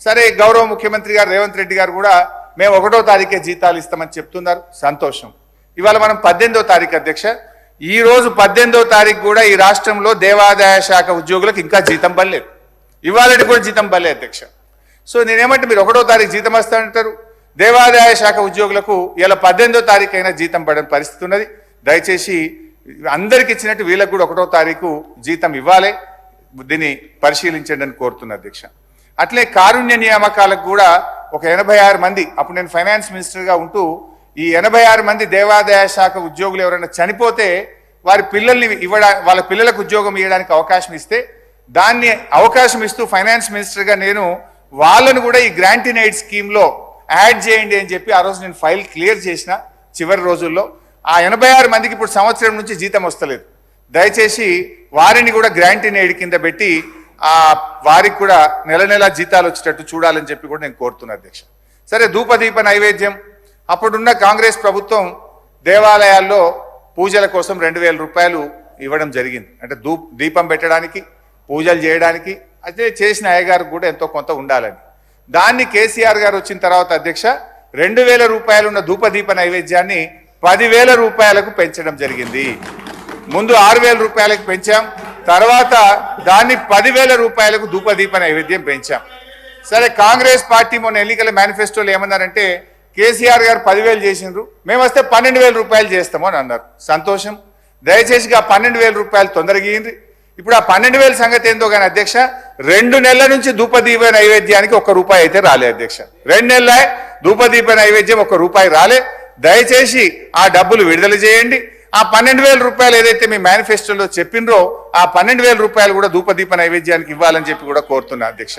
సరే గౌరవ ముఖ్యమంత్రి గారు రేవంత్ రెడ్డి గారు కూడా మేము 1వ తారీఖే జీతాలు ఇస్తామని చెప్తున్నారు, సంతోషం. ఇవాళ మనం 18వ తారీఖు అధ్యక్ష, ఈ రోజు 18వ తారీఖు కూడా ఈ రాష్ట్రంలో దేవాదాయ శాఖ ఉద్యోగులకు ఇంకా జీతం పడలేదు, ఇవాళ కూడా జీతం పడలేదు అధ్యక్ష. సో నేనేమంటే మీరు 1వ తారీఖు జీతం వస్తానంటారు, దేవాదాయ శాఖ ఉద్యోగులకు ఇలా 18వ తారీఖు అయినా జీతం పడని పరిస్థితి ఉన్నది. దయచేసి అందరికి ఇచ్చినట్టు వీళ్ళకు కూడా 1వ తారీఖు జీతం ఇవ్వాలి, దీన్ని పరిశీలించండి అని కోరుతున్నా అధ్యక్ష. అట్లే కారుణ్య నియామకాలకు కూడా ఒక 86 మంది, అప్పుడు నేను ఫైనాన్స్ మినిస్టర్గా ఉంటూ ఈ 86 మంది దేవాదాయ శాఖ ఉద్యోగులు ఎవరైనా చనిపోతే వారి పిల్లల్ని వాళ్ళ పిల్లలకు ఉద్యోగం ఇవ్వడానికి అవకాశం ఇస్తే దాన్ని అవకాశం ఇస్తూ ఫైనాన్స్ మినిస్టర్గా నేను వాళ్ళను కూడా ఈ గ్రాంట్ ఇన్ ఎయిడ్ స్కీమ్లో యాడ్ చేయండి అని చెప్పి ఆ రోజు నేను ఫైల్ క్లియర్ చేసిన చివరి రోజుల్లో. ఆ 86 మందికి ఇప్పుడు సంవత్సరం నుంచి జీతం వస్తలేదు. దయచేసి వారిని కూడా గ్రాంట్ ఇన్ ఎయిడ్ కింద పెట్టి వారికి కూడా నెల నెల జీతాలు వచ్చేటట్టు చూడాలని చెప్పి కూడా నేను కోరుతున్నా అధ్యక్ష. సరే ధూపదీప నైవేద్యం, అప్పుడున్న కాంగ్రెస్ ప్రభుత్వం దేవాలయాల్లో పూజల కోసం 2000 రూపాయలు ఇవ్వడం జరిగింది. అంటే దీపం పెట్టడానికి, పూజలు చేయడానికి, అయితే చేసిన అయ్యగారికి కూడా ఎంతో కొంత ఉండాలని. దాన్ని కేసీఆర్ గారు వచ్చిన తర్వాత అధ్యక్ష 2000 రూపాయలు ఉన్న ధూపదీప నైవేద్యాన్ని 10,000 రూపాయలకు పెంచడం జరిగింది. ముందు 6,000 రూపాయలకు పెంచాం, తర్వాత దాన్ని 10,000 రూపాయలకు ధూపదీప నైవేద్యం పెంచాం. సరే కాంగ్రెస్ పార్టీ మొన్న ఎన్నికల మేనిఫెస్టోలో ఏమన్నారంటే కేసీఆర్ గారు 10,000 చేసిండ్రు, మేము వస్తే 12,000 రూపాయలు చేస్తాము అని అన్నారు, సంతోషం. దయచేసి ఆ 12,000 రూపాయలు తొందరగా ఇయ్యండి. ఇప్పుడు ఆ 12,000 సంగతి ఏందో కానీ అధ్యక్ష 2 నెలల నుంచి ధూపదీప నైవేద్యానికి ₹1 అయితే రాలే అధ్యక్ష. 2 నెలల ధూపదీప నైవేద్యం ₹1 రాలే. దయచేసి ఆ డబ్బులు విడుదల చేయండి. ఆ 12,000 రూపాయలు ఏదైతే మీ మేనిఫెస్టోలో చెప్పినరో ఆ 12,000 రూపాయలు కూడా ధూపదీప నైవేద్యానికి ఇవ్వాలని చెప్పి కూడా కోరుతున్నా అధ్యక్ష.